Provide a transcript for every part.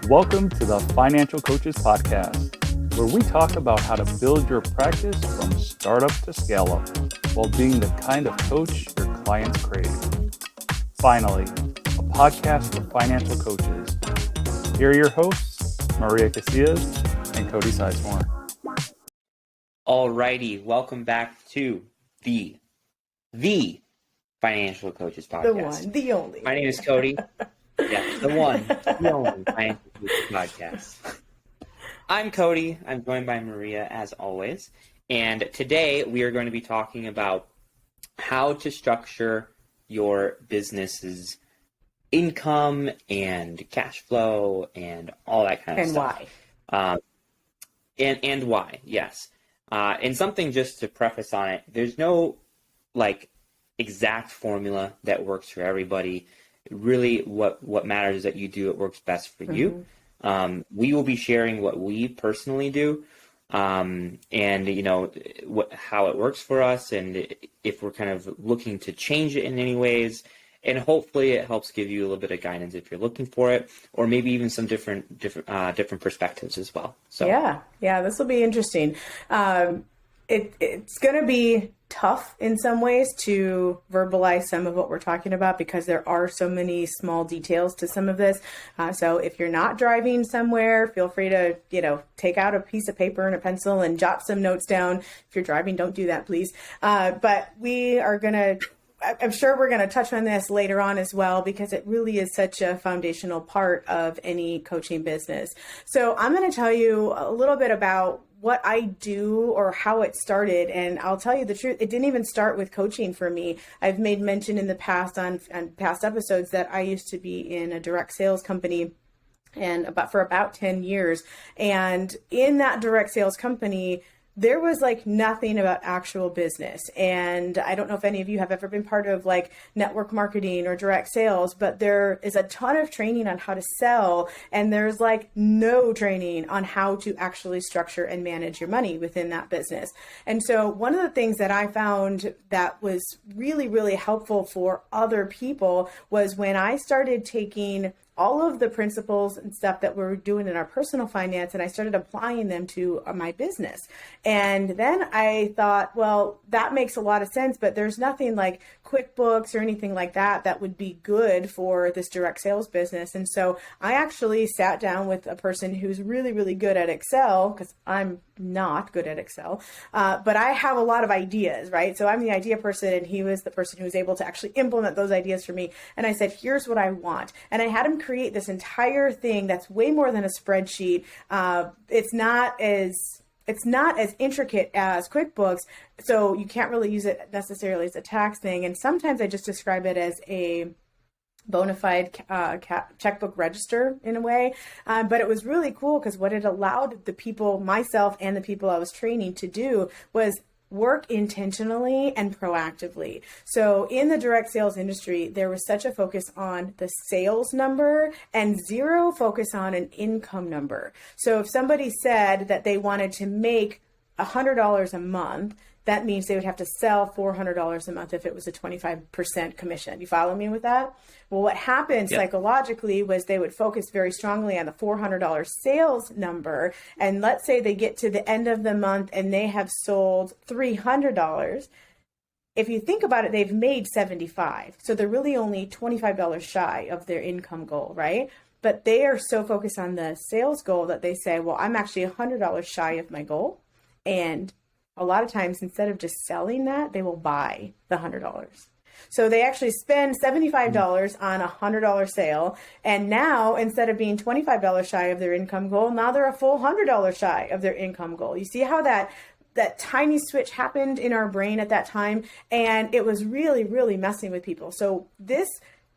Welcome to the Financial Coaches Podcast, where we talk about how to build your practice from startup to scale up while being the kind of coach your clients crave. Finally, a podcast for financial coaches. Here are your hosts, Maria Casillas and Cody Sizemore. Alrighty, welcome back to the Financial Coaches Podcast. The one, the only. My name is Cody. Yeah, the one, the only Financial Coaches Podcast. I'm Cody. I'm joined by Maria as always. And today we are going to be talking about how to structure your business's income and cash flow and all that kind of stuff. And why. And why, yes. And something just to preface on it, there's no exact formula that works for everybody. Really what matters is that you do what works best for you. We will be sharing what we personally do, and how it works for us, and if we're kind of looking to change it in any ways. And hopefully it helps give you a little bit of guidance if you're looking for it, or maybe even some different perspectives as well. So yeah, this will be interesting. It's going to be tough in some ways to verbalize some of what we're talking about because there are so many small details to some of this. So if you're not driving somewhere, feel free to, take out a piece of paper and a pencil and jot some notes down. If you're driving, don't do that, please. But I'm sure we're going to touch on this later on as well, because it really is such a foundational part of any coaching business. So I'm going to tell you a little bit about what I do or how it started. And I'll tell you the truth, it didn't even start with coaching for me. I've made mention in the past on past episodes that I used to be in a direct sales company for about 10 years. And in that direct sales company, there was nothing about actual business. And I don't know if any of you have ever been part of network marketing or direct sales, but there is a ton of training on how to sell. And there's no training on how to actually structure and manage your money within that business. And so one of the things that I found that was really, really helpful for other people was when I started taking all of the principles and stuff that we're doing in our personal finance, and I started applying them to my business. And then I thought, well, that makes a lot of sense, but there's nothing like QuickBooks or anything like that would be good for this direct sales business. And so I actually sat down with a person who's really, really good at Excel, because I'm not good at Excel, but I have a lot of ideas, right? So I'm the idea person, and he was the person who was able to actually implement those ideas for me. And I said, here's what I want. And I had him create this entire thing that's way more than a spreadsheet. It's not as intricate as QuickBooks, so you can't really use it necessarily as a tax thing. And sometimes I just describe it as a bona fide checkbook register in a way. But it was really cool because what it allowed the people, myself and the people I was training to do was work intentionally and proactively. So in the direct sales industry, there was such a focus on the sales number and zero focus on an income number. So if somebody said that they wanted to make $100 a month, that means they would have to sell $400 a month if it was a 25% commission. You follow me with that? Well, what happened psychologically was they would focus very strongly on the $400 sales number. And let's say they get to the end of the month and they have sold $300. If you think about it, they've made $75. So they're really only $25 shy of their income goal, right? But they are so focused on the sales goal that they say, well, I'm actually $100 shy of my goal. And a lot of times, instead of just selling that, they will buy the $100. So they actually spend $75 on a $100 sale. And now, instead of being $25 shy of their income goal, now they're a full $100 shy of their income goal. You see how that tiny switch happened in our brain at that time? And it was really, really messing with people. So this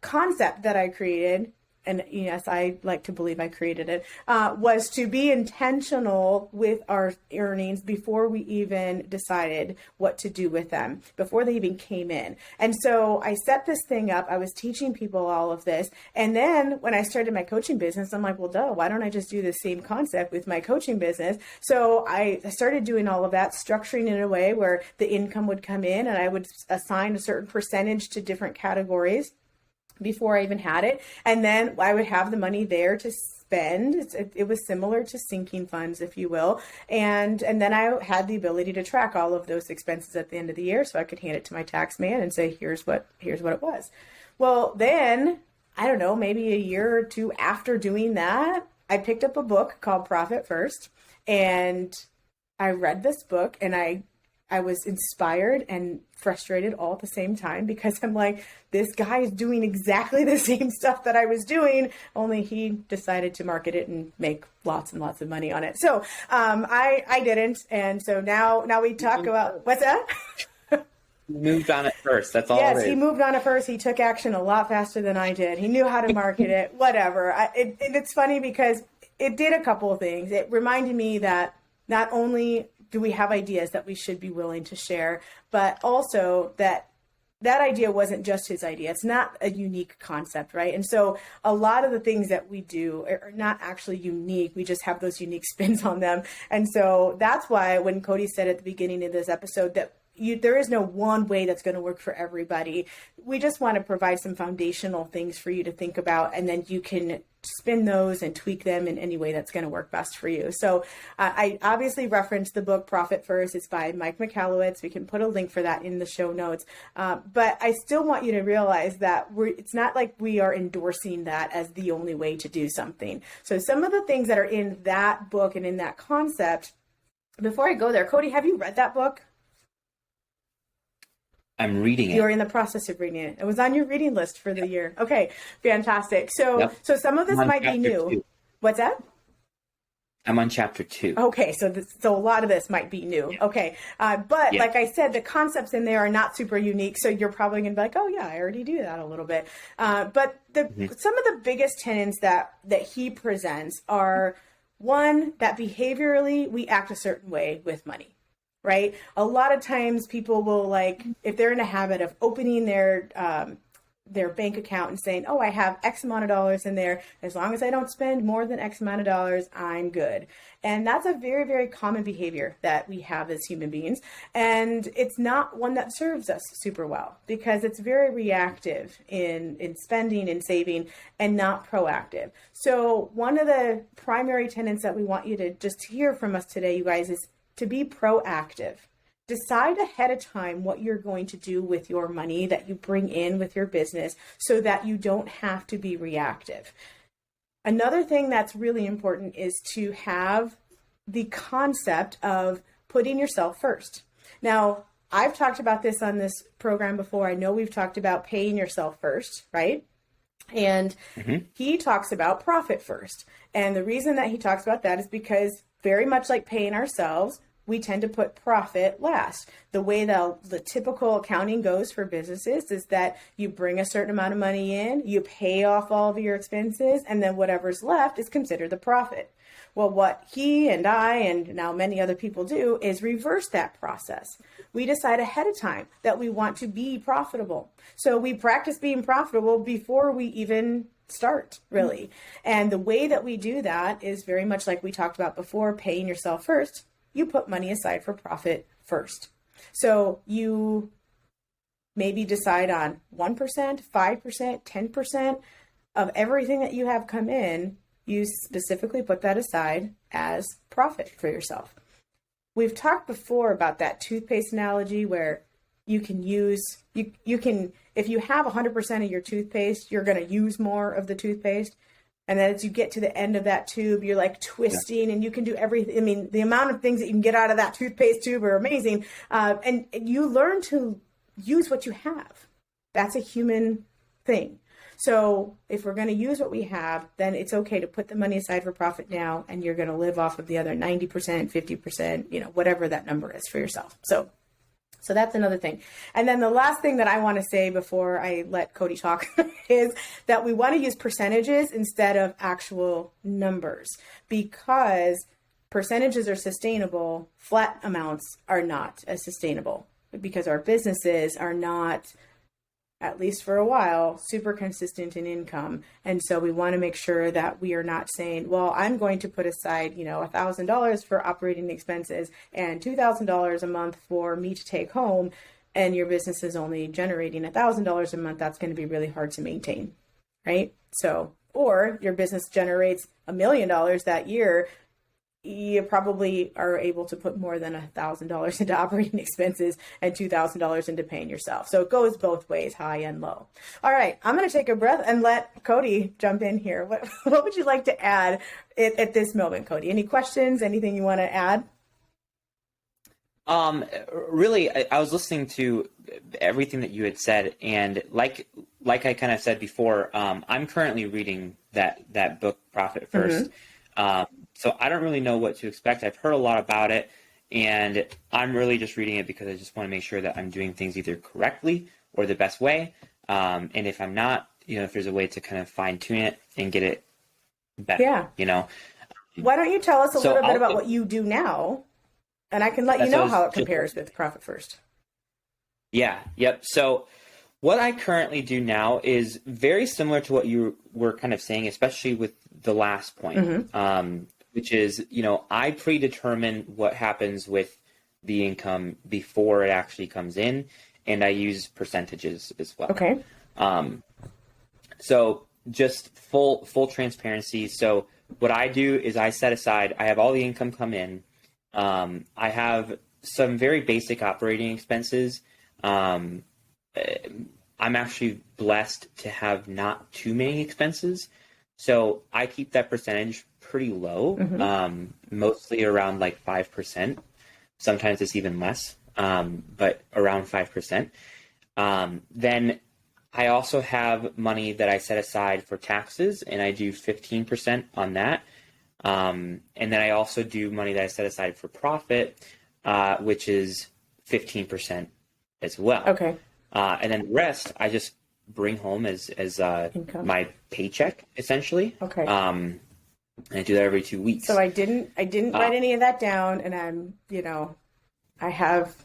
concept that I created, and yes, I like to believe I created it, was to be intentional with our earnings before we even decided what to do with them, before they even came in. And so I set this thing up. I was teaching people all of this. And then when I started my coaching business, I'm like, well, duh, why don't I just do the same concept with my coaching business? So I started doing all of that, structuring in a way where the income would come in and I would assign a certain percentage to different categories. before I even had it. And then I would have the money there to spend. It was similar to sinking funds, if you will. And then I had the ability to track all of those expenses at the end of the year. So I could hand it to my tax man and say, here's what it was. Well, then, I don't know, maybe a year or two after doing that, I picked up a book called Profit First. And I read this book, and I was inspired and frustrated all at the same time, because I'm like, this guy is doing exactly the same stuff that I was doing, only he decided to market it and make lots and lots of money on it. So I didn't. And so now we talk about, what's that? He moved on it first. That's all. Yes, he moved on it first. He took action a lot faster than I did. He knew how to market it, whatever. It's funny because it did a couple of things. It reminded me that not only do we have ideas that we should be willing to share, but also that idea wasn't just his idea. It's not a unique concept, right? And so a lot of the things that we do are not actually unique. We just have those unique spins on them. And so that's why when Cody said at the beginning of this episode that there is no one way that's going to work for everybody. We just want to provide some foundational things for you to think about, and then you can spin those and tweak them in any way that's going to work best for you. So I obviously referenced the book Profit First. It's by Mike Michalowicz. We can put a link for that in the show notes. But I still want you to realize that it's not like we are endorsing that as the only way to do something. So some of the things that are in that book and in that concept, before I go there, Cody, have you read that book? I'm reading it. You're in the process of reading it. It was on your reading list for the year. Okay, fantastic. So some of this might be new. 2. What's that? I'm on chapter 2. Okay, so a lot of this might be new. Yeah. Okay, but like I said, the concepts in there are not super unique, so you're probably going to be like, oh yeah, I already do that a little bit. But some of the biggest tenets that he presents are, one, that behaviorally we act a certain way with money. Right? A lot of times people will, if they're in a habit of opening their bank account and saying, oh, I have X amount of dollars in there. As long as I don't spend more than X amount of dollars, I'm good. And that's a very, very common behavior that we have as human beings. And it's not one that serves us super well, because it's very reactive in spending and saving and not proactive. So one of the primary tenets that we want you to just hear from us today, you guys, is to be proactive. Decide ahead of time what you're going to do with your money that you bring in with your business so that you don't have to be reactive. Another thing that's really important is to have the concept of putting yourself first. Now, I've talked about this on this program before. I know we've talked about paying yourself first, right? And he talks about profit first. And the reason that he talks about that is because, very much like paying ourselves, we tend to put profit last. The way the typical accounting goes for businesses is that you bring a certain amount of money in, you pay off all of your expenses, and then whatever's left is considered the profit. Well, what he and I and now many other people do is reverse that process. We decide ahead of time that we want to be profitable. So we practice being profitable before we even start, really. And the way that we do that is very much like we talked about before, paying yourself first. You put money aside for profit first. So you maybe decide on 1%, 5%, 10% of everything that you have come in. You specifically put that aside as profit for yourself. We've talked before about that toothpaste analogy where you can use, you can, if you have 100% of your toothpaste, you're going to use more of the toothpaste. And then as you get to the end of that tube, you're like twisting and you can do everything. I mean, the amount of things that you can get out of that toothpaste tube are amazing. And you learn to use what you have. That's a human thing. So if we're going to use what we have, then it's okay to put the money aside for profit now, and you're going to live off of the other 90%, 50%, whatever that number is for yourself. So that's another thing. And then the last thing that I want to say before I let Cody talk is that we want to use percentages instead of actual numbers, because percentages are sustainable. Flat amounts are not as sustainable, because our businesses are not, at least for a while, super consistent in income. And so we want to make sure that we are not saying, well, I'm going to put aside, $1,000 for operating expenses and $2,000 a month for me to take home. and your business is only generating $1,000 a month, that's going to be really hard to maintain, right? So, or your business generates $1 million that year, you probably are able to put more than $1,000 into operating expenses and $2,000 into paying yourself. So it goes both ways, high and low. All right, I'm going to take a breath and let Cody jump in here. What would you like to add at this moment, Cody? Any questions? Anything you want to add? Really, I was listening to everything that you had said, and like I kind of said before, I'm currently reading that book, Profit First. So I don't really know what to expect. I've heard a lot about it, and I'm really just reading it because I just want to make sure that I'm doing things either correctly or the best way. And if I'm not, if there's a way to kind of fine tune it and get it better, Why don't you tell us a little bit about what you do now? And I can let you know how it compares with Profit First. Yeah. Yep. So what I currently do now is very similar to what you were kind of saying, especially with the last point, which is, I predetermine what happens with the income before it actually comes in, and I use percentages as well. Okay. So just full transparency. So what I do is I set aside, I have all the income come in. I have some very basic operating expenses. I'm actually blessed to have not too many expenses. So I keep that percentage pretty low, mostly around like 5%. Sometimes it's even less, but around 5%. Then I also have money that I set aside for taxes, and I do 15% on that. And then I also do money that I set aside for profit, which is 15% as well. Okay. And then the rest I just bring home as my paycheck, essentially. Okay. And I do that every 2 weeks. So I didn't write any of that down, and I'm, I have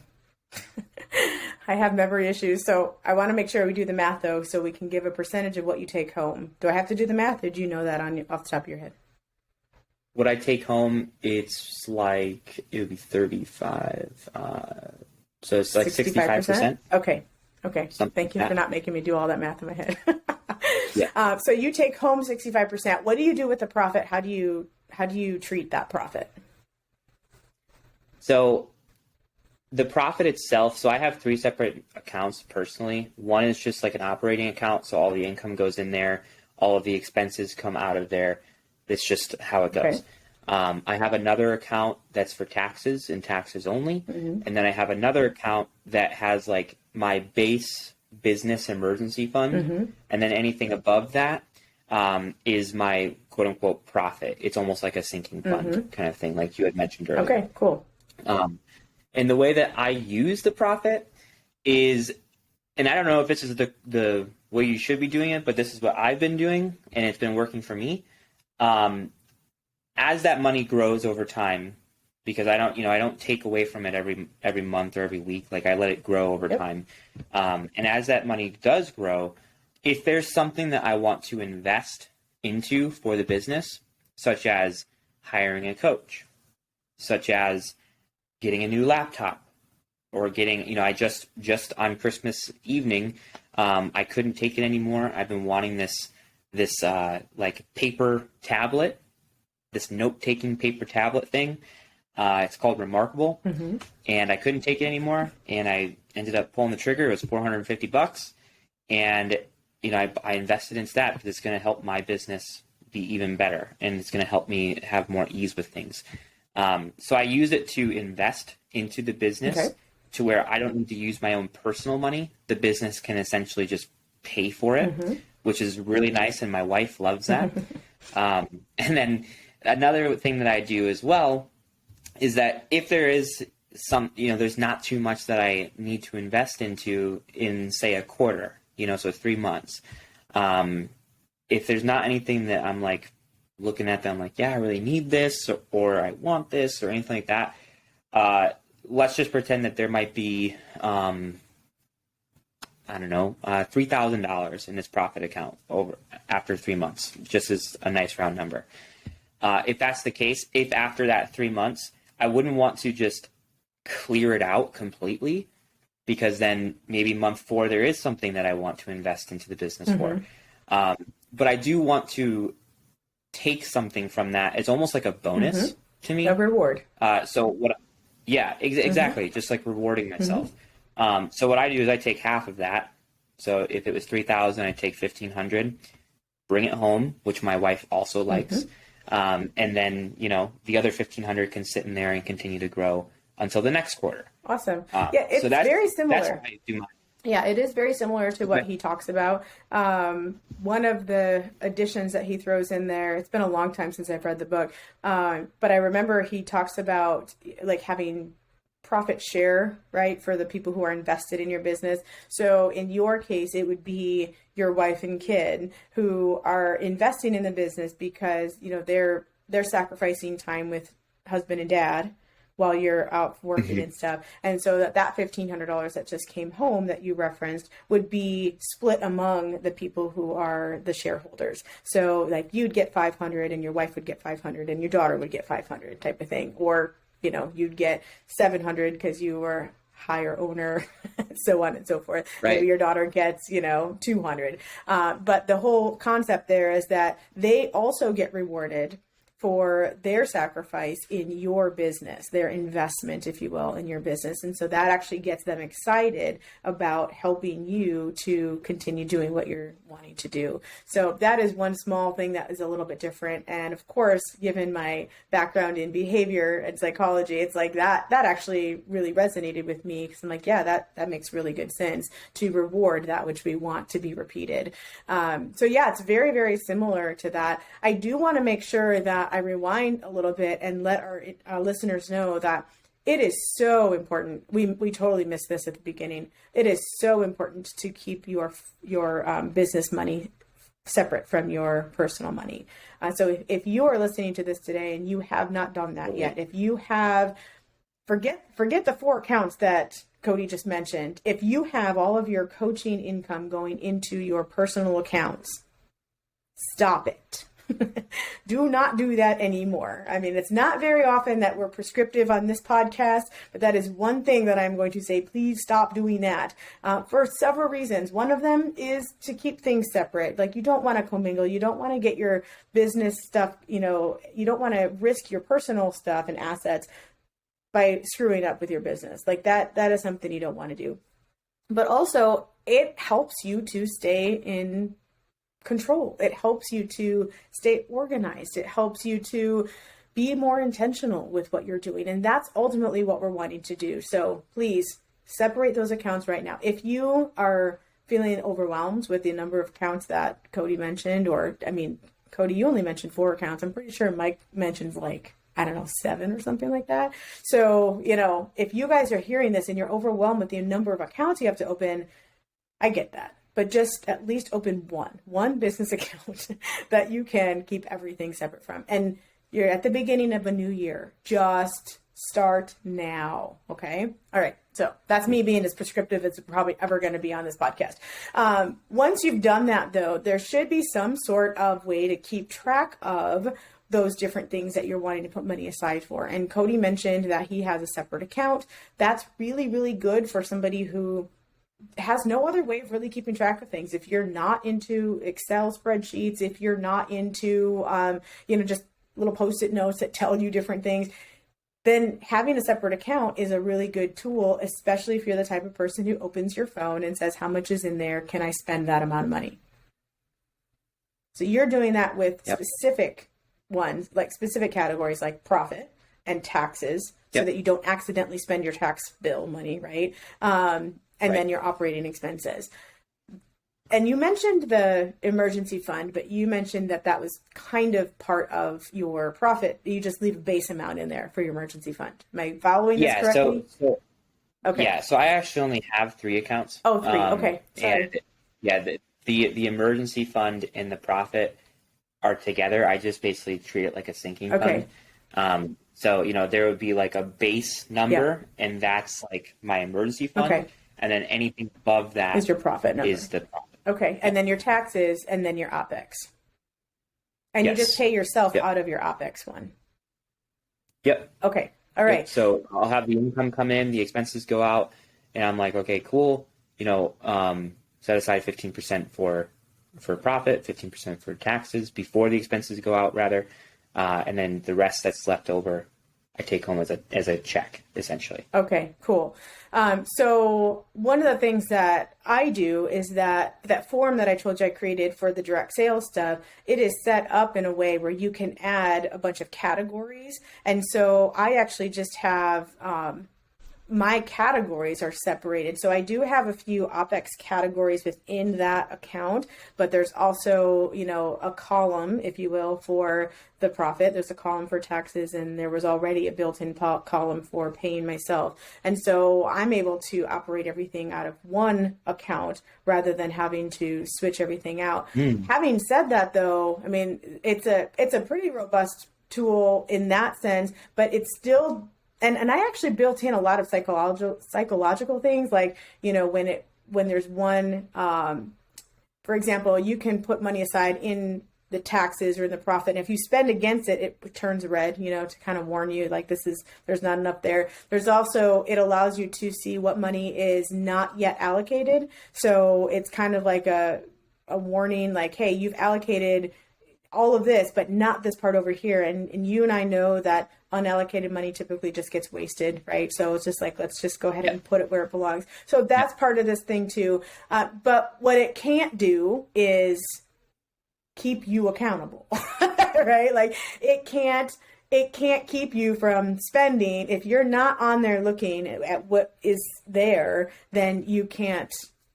I have memory issues. So I want to make sure we do the math though, so we can give a percentage of what you take home. Do I have to do the math, or do you know that off the top of your head? What I take home, it's like, it would be 35. So it's like 65%. Okay. Thank you for not making me do all that math in my head. Yeah. So you take home 65%. What do you do with the profit? How do you treat that profit? So the profit itself, so I have 3 separate accounts personally. One is just like an operating account. So all the income goes in there. All of the expenses come out of there. It's just how it goes. Okay. I have another account that's for taxes and taxes only. And then I have another account that has like my base business emergency fund. And then anything above that is my quote unquote profit. It's almost like a sinking fund kind of thing, like you had mentioned earlier. Okay, cool. And the way that I use the profit is, and I don't know if this is the way you should be doing it, but this is what I've been doing, and it's been working for me. As that money grows over time, because I don't take away from it every month or every week, like I let it grow over time. And as that money does grow, if there's something that I want to invest into for the business, such as hiring a coach, such as getting a new laptop, or getting, I just on Christmas evening, I couldn't take it anymore. I've been wanting this like paper tablet, this note-taking paper tablet thing. It's called Remarkable, and I couldn't take it anymore, and I ended up pulling the trigger. It was $450, and I invested in that because it's going to help my business be even better, and it's going to help me have more ease with things. So I use it to invest into the business to where I don't need to use my own personal money. The business can essentially just pay for it, which is really nice, and my wife loves that. And then another thing that I do as well is that if there is there's not too much that I need to invest into in, say, a quarter, so 3 months. If there's not anything that I'm like looking at them like, yeah, I really need this, or I want this, or anything like that, let's just pretend that there might be, $3,000 in this profit account after 3 months, just as a nice round number. If that's the case, if after that 3 months, I wouldn't want to just clear it out completely. because then maybe month 4, there is something that I want to invest into the business for. But I do want to take something from that. It's almost like a bonus to me. A reward. Exactly. Just like rewarding myself. So what I do is I take half of that. So if it was 3,000, I take 1,500, bring it home, which my wife also likes. And then, the other 1,500 can sit in there and continue to grow until the next quarter. Awesome. It's very similar. That's how I do mine. Yeah, it is very similar to what he talks about. One of the additions that he throws in there, it's been a long time since I've read the book, but I remember he talks about like having profit share, right, for the people who are invested in your business. So in your case, it would be your wife and kid who are investing in the business because, they're sacrificing time with husband and dad while you're out working and stuff. And so that $1,500 that just came home that you referenced would be split among the people who are the shareholders. So like you'd get 500 and your wife would get 500 and your daughter would get 500 type of thing. Or, you'd get 700 because you were higher owner, so on and so forth. Right. Maybe your daughter gets, 200. But the whole concept there is that they also get rewarded for their sacrifice in your business, their investment, if you will, in your business. And so that actually gets them excited about helping you to continue doing what you're wanting to do. So that is one small thing that is a little bit different. And of course, given my background in behavior and psychology, it's like that actually really resonated with me because I'm like, yeah, that makes really good sense to reward that which we want to be repeated. So yeah, it's very, very similar to that. I do want to make sure that I rewind a little bit and let our listeners know that it is so important. We totally missed this at the beginning. It is so important to keep your business money separate from your personal money. So if you are listening to this today and you have not done that yet, if you have, forget the 4 accounts that Cody just mentioned. If you have all of your coaching income going into your personal accounts, stop it. Do not do that anymore. I mean, it's not very often that we're prescriptive on this podcast, but that is one thing that I'm going to say, please stop doing that for several reasons. One of them is to keep things separate. Like you don't want to commingle. You don't want to get your business stuff, you don't want to risk your personal stuff and assets by screwing up with your business. Like that is something you don't want to do. But also it helps you to stay in control. It helps you to stay organized. It helps you to be more intentional with what you're doing. And that's ultimately what we're wanting to do. So please separate those accounts right now. If you are feeling overwhelmed with the number of accounts that Cody mentioned, Cody, you only mentioned 4 accounts. I'm pretty sure Mike mentioned 7 or something like that. So, if you guys are hearing this and you're overwhelmed with the number of accounts you have to open, I get that. But just at least open one business account that you can keep everything separate from. And you're at the beginning of a new year. Just start now. Okay. All right. So that's me being as prescriptive as probably ever going to be on this podcast. Once you've done that though, there should be some sort of way to keep track of those different things that you're wanting to put money aside for. And Cody mentioned that he has a separate account. That's really, really good for somebody who has no other way of really keeping track of things. If you're not into Excel spreadsheets, if you're not into, just little Post-it notes that tell you different things, then having a separate account is a really good tool, especially if you're the type of person who opens your phone and says, how much is in there? Can I spend that amount of money? So you're doing that with specific ones, like specific categories like profit and taxes, so that you don't accidentally spend your tax bill money, right? And then your operating expenses. And you mentioned the emergency fund, but you mentioned that was kind of part of your profit. You just leave a base amount in there for your emergency fund. Am I following this correctly? Okay. Yeah, so I actually only have 3 accounts. Oh, 3. Okay. Sorry. And the emergency fund and the profit are together. I just basically treat it like a sinking fund. So, there would be like a base number, and that's like my emergency fund. Okay. And then anything above that is your profit number. Is the profit. Okay. And then your taxes, and then your OPEX. And you just pay yourself out of your OPEX one. Yep. Okay. All right. So I'll have the income come in, the expenses go out, and I'm like, okay, cool. Set aside 15% for profit, 15% for taxes before the expenses go out, rather. And then the rest that's left over, I take home as a check, essentially. Okay, cool. So one of the things that I do is that form that I told you I created for the direct sales stuff, it is set up in a way where you can add a bunch of categories. And so I actually just have, my categories are separated. So I do have a few OPEX categories within that account, but there's also, a column, if you will, for the profit. There's a column for taxes, and there was already a built-in column for paying myself. And so I'm able to operate everything out of one account rather than having to switch everything out. Having said that, though, I mean, it's a pretty robust tool in that sense, but it's still, and I actually built in a lot of psychological things, like, when there's one, for example, you can put money aside in the taxes or in the profit. And if you spend against it, it turns red, to kind of warn you, like, there's not enough there. There's also, it allows you to see what money is not yet allocated. So it's kind of like a warning, like, hey, you've allocated all of this, but not this part over here. And you and I know that unallocated money typically just gets wasted, right? So it's just like, let's just go ahead and put it where it belongs. So that's part of this thing too. But what it can't do is keep you accountable, right? Like it can't keep you from spending. If you're not on there looking at what is there, then you can't,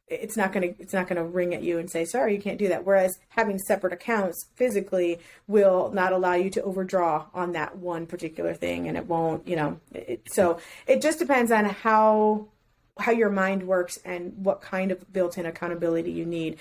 it's not going to ring at you and say, sorry, you can't do that. Whereas having separate accounts physically will not allow you to overdraw on that one particular thing. And it won't, so it just depends on how your mind works and what kind of built-in accountability you need.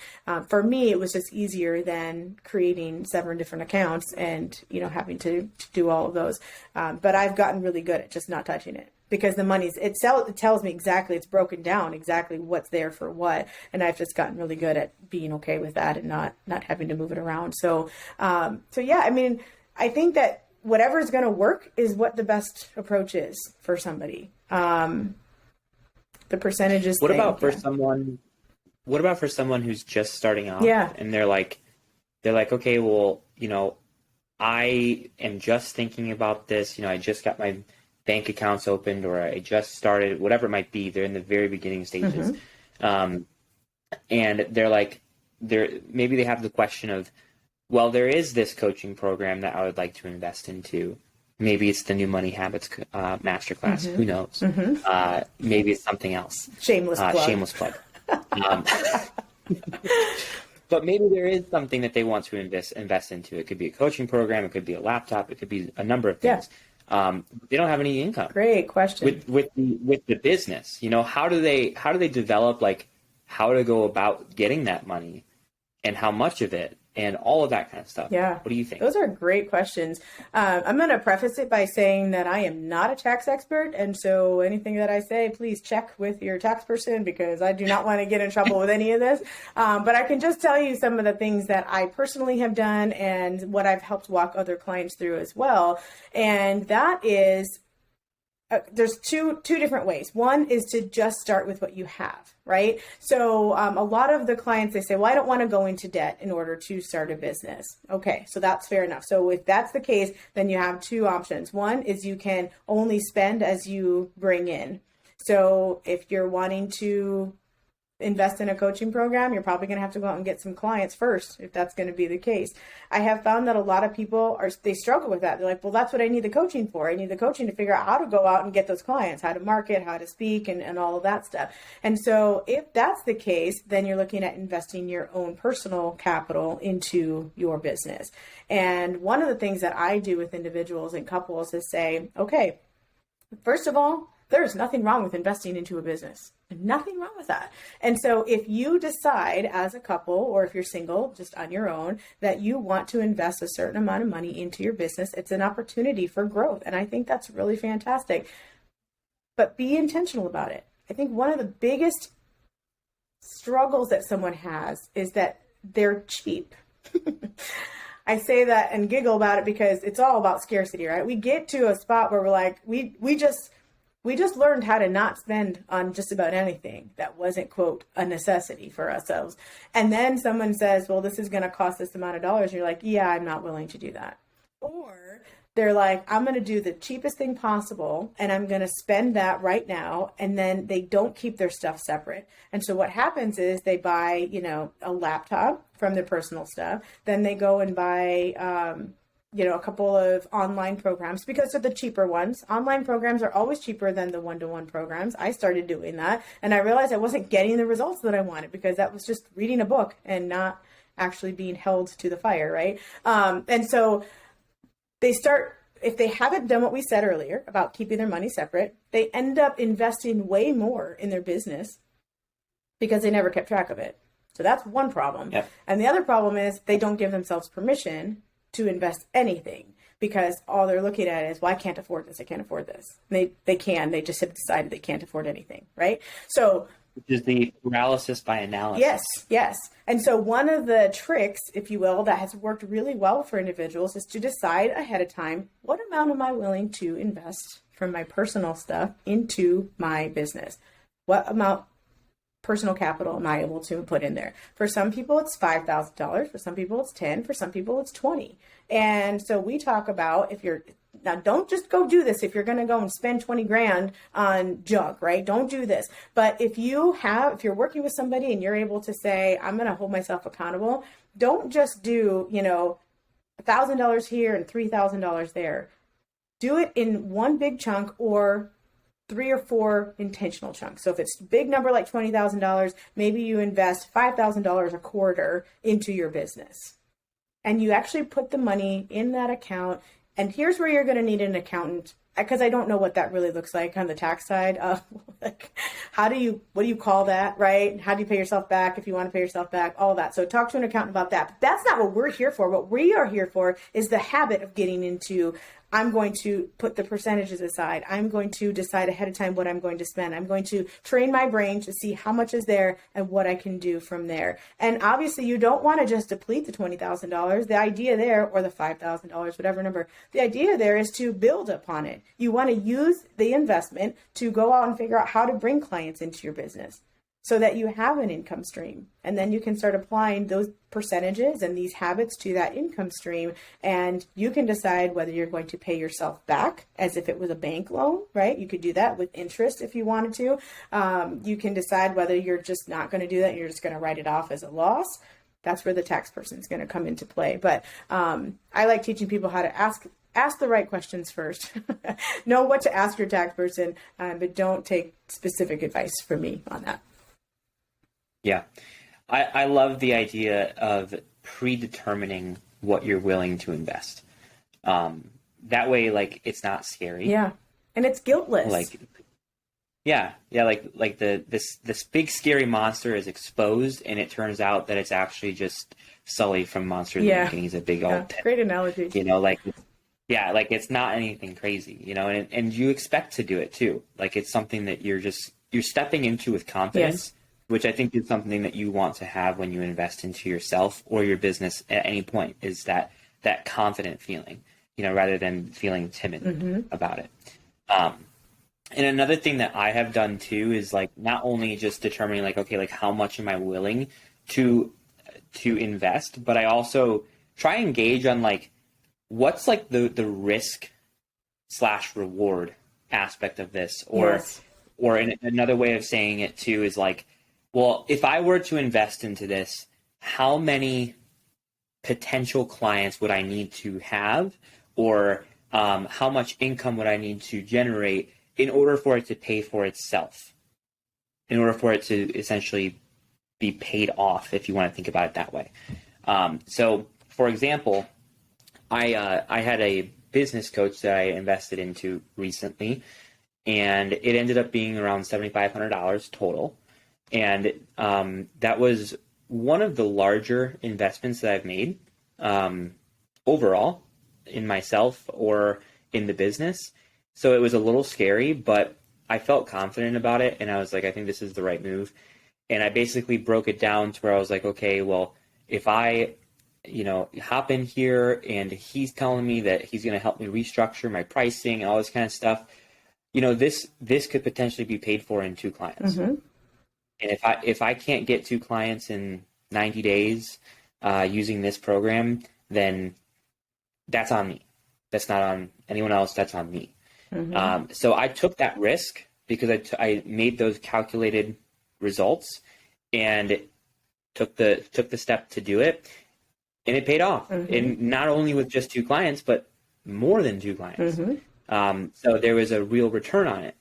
For me, it was just easier than creating 7 different accounts and, having to do all of those. But I've gotten really good at just not touching it, because the money's, it tells me exactly, it's broken down exactly what's there for what. And I've just gotten really good at being okay with that and not having to move it around. So yeah, I mean, I think that whatever is going to work is what the best approach is for somebody. The percentages. What about for someone who's just starting out? Yeah. And they're like, okay, well, I am just thinking about this. I just got my bank accounts opened, or I just started, whatever it might be. They're in the very beginning stages. And they're like, maybe they have the question of, well, there is this coaching program that I would like to invest into. Maybe it's the new Money Habits Masterclass. Who knows? Maybe it's something else. Shameless plug. But maybe there is something that they want to invest into. It could be a coaching program. It could be a laptop. It could be a number of things. Yeah. They don't have any income. Great question. With the business, how do they develop, like, how to go about getting that money and how much of it and all of that kind of stuff? Yeah. What do you think? Those are great questions. I'm going to preface it by saying that I am not a tax expert. And so anything that I say, please check with your tax person, because I do not want to get in trouble with any of this. But I can just tell you some of the things that I personally have done and what I've helped walk other clients through as well. And that is, there's two different ways. One is to just start with what you have, right? So a lot of the clients, they say, well, I don't want to go into debt in order to start a business. Okay, so that's fair enough. So if that's the case, then you have 2 options. One is you can only spend as you bring in. So if you're wanting to invest in a coaching program, you're probably going to have to go out and get some clients first, if that's going to be the case. I have found that a lot of people they struggle with that. They're like, well, that's what I need the coaching for. I need the coaching to figure out how to go out and get those clients, how to market, how to speak, and all of that stuff. And so if that's the case, then you're looking at investing your own personal capital into your business. And one of the things that I do with individuals and couples is say, okay, first of all, there's nothing wrong with investing into a business. Nothing wrong with that. And so if you decide as a couple, or if you're single, just on your own, that you want to invest a certain amount of money into your business, it's an opportunity for growth. And I think that's really fantastic. But be intentional about it. I think one of the biggest struggles that someone has is that they're cheap. I say that and giggle about it because it's all about scarcity, right? We get to a spot where we're like, we just We just learned how to not spend on just about anything that wasn't, quote, a necessity for ourselves. And then someone says, well, this is going to cost this amount of dollars. And you're like, yeah, I'm not willing to do that. Or they're like, I'm going to do the cheapest thing possible and I'm going to spend that right now. And then they don't keep their stuff separate. And so what happens is they buy, a laptop from their personal stuff. Then they go and buy, a couple of online programs because they're the cheaper ones. Online programs are always cheaper than the one-to-one programs. I started doing that and I realized I wasn't getting the results that I wanted because that was just reading a book and not actually being held to the fire, right? And so they start, if they haven't done what we said earlier about keeping their money separate, they end up investing way more in their business because they never kept track of it. So that's one problem. Yep. And the other problem is they don't give themselves permission to invest anything because all they're looking at is, well, I can't afford this. I can't afford this. And they just have decided they can't afford anything. Right. So which is the paralysis by analysis. Yes. And so one of the tricks, if you will, that has worked really well for individuals is to decide ahead of time, what amount am I willing to invest from my personal stuff into my business? What amount personal capital am I able to put in there? For some people, it's $5,000. For some people, it's 10. For some people, it's 20. And so we talk about now don't just go do this if you're going to go and spend 20 grand on junk, right? Don't do this. But if you're working with somebody and you're able to say, I'm going to hold myself accountable, don't just do, $1,000 here and $3,000 there. Do it in one big chunk or 3 or 4 intentional chunks. So if it's a big number like $20,000, maybe you invest $5,000 a quarter into your business. And you actually put the money in that account. And here's where you're going to need an accountant, because I don't know what that really looks like on the tax side. What do you call that, right? How do you pay yourself back if you want to pay yourself back, all of that. So talk to an accountant about that. But that's not what we're here for. What we are here for is the habit of getting into, I'm going to put the percentages aside. I'm going to decide ahead of time what I'm going to spend. I'm going to train my brain to see how much is there and what I can do from there. And obviously you don't want to just deplete the $20,000. The idea there, or the $5,000, whatever number, the idea there is to build upon it. You want to use the investment to go out and figure out how to bring clients into your business so that you have an income stream. And then you can start applying those percentages and these habits to that income stream. And you can decide whether you're going to pay yourself back as if it was a bank loan, right? You could do that with interest if you wanted to. You can decide whether you're just not going to do that. You're just going to write it off as a loss. That's where the tax person is going to come into play. But I like teaching people how to ask the right questions first. Know what to ask your tax person, but don't take specific advice from me on that. Yeah. I love the idea of predetermining what you're willing to invest. That way, like, it's not scary. Yeah. And it's guiltless. This big scary monster is exposed and it turns out that it's actually just Sully from Monsters Inc. and he's a big old pit. Great analogy. It's not anything crazy, and you expect to do it too. Like, it's something that you're stepping into with confidence. Yes. Which I think is something that you want to have when you invest into yourself or your business at any point, is that confident feeling, rather than feeling timid about it. And another thing that I have done too is not only just determining how much am I willing to invest, but I also try and gauge on what's the risk / reward aspect of this, or another way of saying it too is well, if I were to invest into this, how many potential clients would I need to have, or how much income would I need to generate in order for it to pay for itself, in order for it to essentially be paid off, if you want to think about it that way. So, for example, I had a business coach that I invested into recently, and it ended up being around $7,500 total. And that was one of the larger investments that I've made overall in myself or in the business. So it was a little scary, but I felt confident about it. And I was like, I think this is the right move. And I basically broke it down to where I was like, okay, well, if I, hop in here and he's telling me that he's going to help me restructure my pricing and all this kind of stuff, this could potentially be paid for in 2 clients. Mm-hmm. And if I can't get 2 clients in 90 days using this program, then that's on me. That's not on anyone else. That's on me. Mm-hmm. So I took that risk because I made those calculated results and took the step to do it, and it paid off. Mm-hmm. And not only with just 2 clients, but more than 2 clients. Mm-hmm. So there was a real return on it.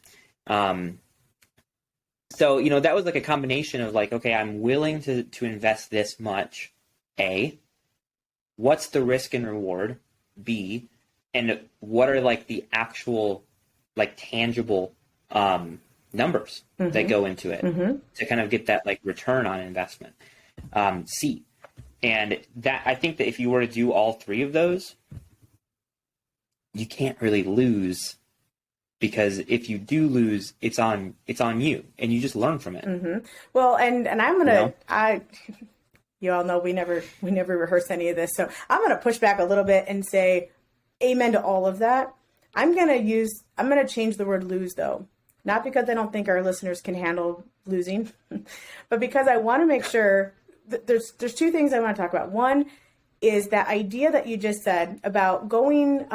So, that was like a combination of like, okay, I'm willing to invest this much. A, what's the risk and reward? B, and what are like the actual like tangible numbers mm-hmm. that go into it mm-hmm. to kind of get that like return on investment. C, and that I think that if you were to do all 3 of those, you can't really lose. Because if you do lose, it's on you, and you just learn from it. Mm-hmm. Well, and I'm gonna you all know we never rehearse any of this, so I'm gonna push back a little bit and say, amen to all of that. I'm gonna change the word lose though, not because I don't think our listeners can handle losing, but because I want to make sure that there's 2 things I want to talk about. One is that idea that you just said about going.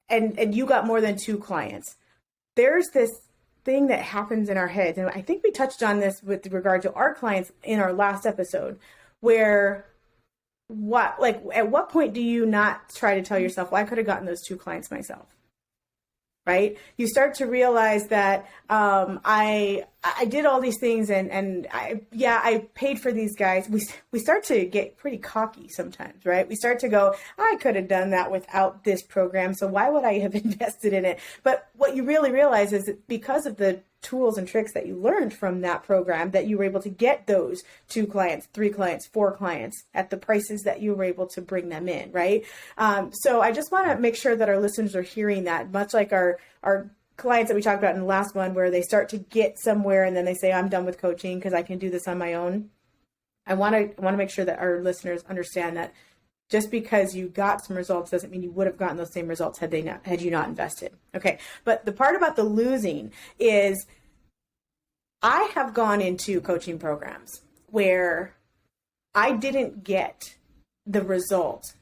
And you got more than 2 clients. There's this thing that happens in our heads. And I think we touched on this with regard to our clients in our last episode, where at what point do you not try to tell yourself, well, I could have gotten those 2 clients myself, right? You start to realize that I did all these things and I paid for these guys. We start to get pretty cocky sometimes, right? We start to go, I could have done that without this program, so why would I have invested in it? But what you really realize is that because of the tools and tricks that you learned from that program, that you were able to get those 2 clients, 3 clients, 4 clients at the prices that you were able to bring them in, right? So I just want to make sure that our listeners are hearing that, much like our clients that we talked about in the last one, where they start to get somewhere and then they say, I'm done with coaching because I can do this on my own. I want to make sure that our listeners understand that just because you got some results doesn't mean you would have gotten those same results had you not invested. Okay. But the part about the losing is I have gone into coaching programs where I didn't get the result,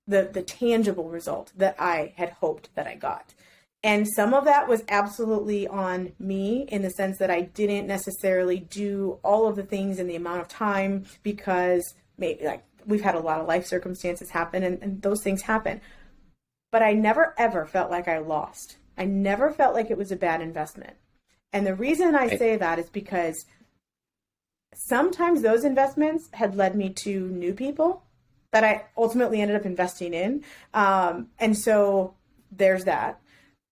the tangible result that I had hoped that I got. And some of that was absolutely on me in the sense that I didn't necessarily do all of the things in the amount of time because maybe like we've had a lot of life circumstances happen and those things happen. But I never, ever felt like I lost. I never felt like it was a bad investment. And the reason I say that is because sometimes those investments had led me to new people that I ultimately ended up investing in. And so there's that.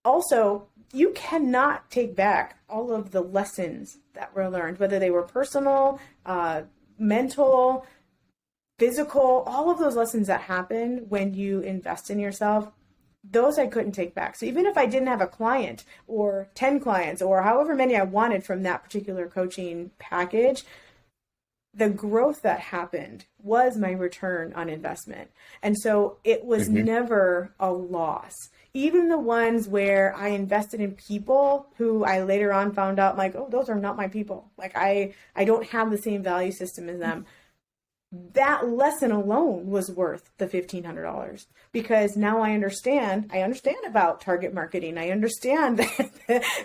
Also, you cannot take back all of the lessons that were learned, whether they were personal, mental, physical, all of those lessons that happen when you invest in yourself, those I couldn't take back. So even if I didn't have a client or 10 clients or however many I wanted from that particular coaching package, the growth that happened was my return on investment. And so it was never a loss. Even the ones where I invested in people who I later on found out like, oh, those are not my people. Like I don't have the same value system as them. That lesson alone was worth the $1,500 because now I understand about target marketing. I understand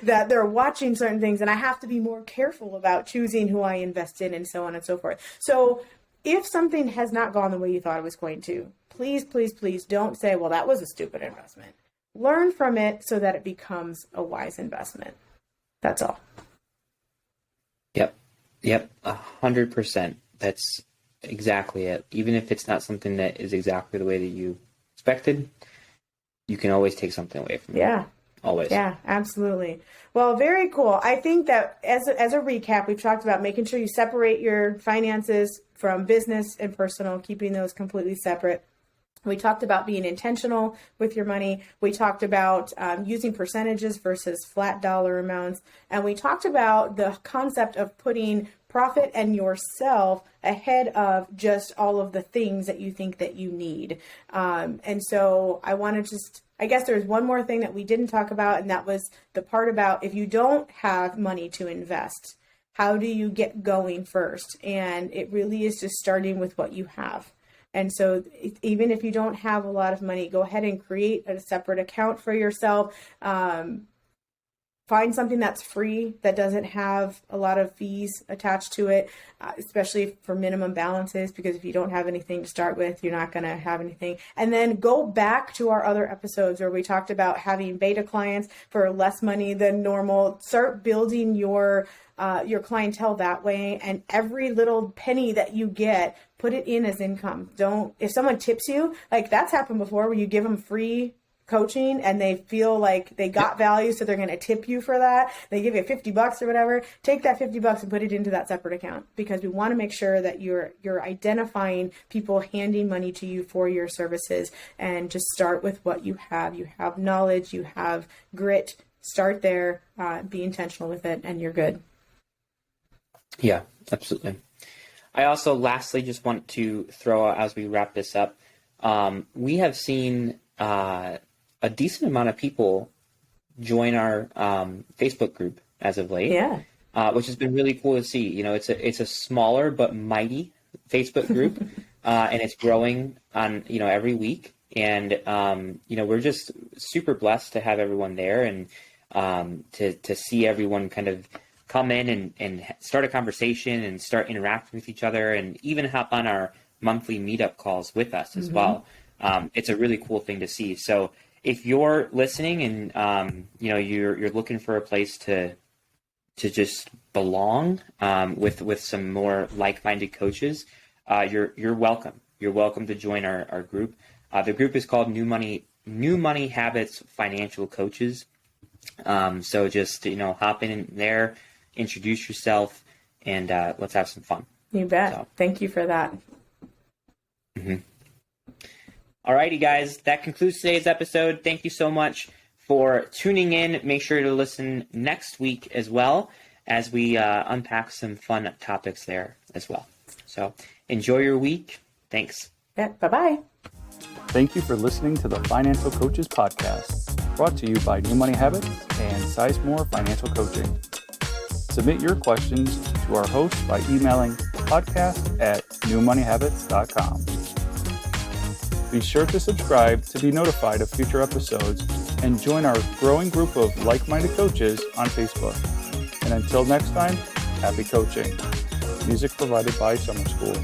that they're watching certain things and I have to be more careful about choosing who I invest in and so on and so forth. So if something has not gone the way you thought it was going to, please, please, please don't say, well, that was a stupid investment. Learn from it so that it becomes a wise investment. That's all. Yep. 100%. That's exactly it. Even if it's not something that is exactly the way that you expected, you can always take something away from it. Yeah. Always. Yeah, absolutely. Well, very cool. I think that as a recap, we've talked about making sure you separate your finances from business and personal, keeping those completely separate. We talked about being intentional with your money. We talked about using percentages versus flat dollar amounts. And we talked about the concept of putting profit and yourself ahead of just all of the things that you think that you need. And so I want to I guess there's one more thing that we didn't talk about, and that was the part about if you don't have money to invest, how do you get going first? And it really is just starting with what you have. And so even if you don't have a lot of money, go ahead and create a separate account for yourself. Find something that's free, that doesn't have a lot of fees attached to it, especially for minimum balances, because if you don't have anything to start with, you're not going to have anything. And then go back to our other episodes where we talked about having beta clients for less money than normal. Start building your clientele that way, and every little penny that you get, put it in as income. If someone tips you, like that's happened before, where you give them free coaching and they feel like they got value, so they're going to tip you for that. They give you $50 or whatever. Take that $50 and put it into that separate account, because we want to make sure that you're identifying people handing money to you for your services. And just start with what you have. You have knowledge, you have grit. Start there, be intentional with it, and you're good. Yeah, absolutely. I also lastly just want to throw out, as we wrap this up, we have seen a decent amount of people join our Facebook group as of late. Yeah. Which has been really cool to see. You know, it's a smaller but mighty Facebook group, and it's growing on every week. And we're just super blessed to have everyone there, and to see everyone kind of come in and start a conversation and start interacting with each other, and even hop on our monthly meetup calls with us as well. It's a really cool thing to see. So if you're listening and you're looking for a place to just belong with some more like-minded coaches, you're welcome. You're welcome to join our group. The group is called New Money Habits Financial Coaches. So just hop in there, introduce yourself, and let's have some fun. You bet. Thank you for that. Alrighty, guys, that concludes today's episode. Thank you so much for tuning in. Make sure to listen next week as well, as we unpack some fun topics there as well. So enjoy your week. Thanks. Yeah, bye-bye. Thank you for listening to the Financial Coaches Podcast, brought to you by New Money Habits and Sizemore Financial Coaching. Submit your questions to our host by emailing podcast@newmoneyhabits.com. Be sure to subscribe to be notified of future episodes, and join our growing group of like-minded coaches on Facebook. And until next time, happy coaching. Music provided by Summer School.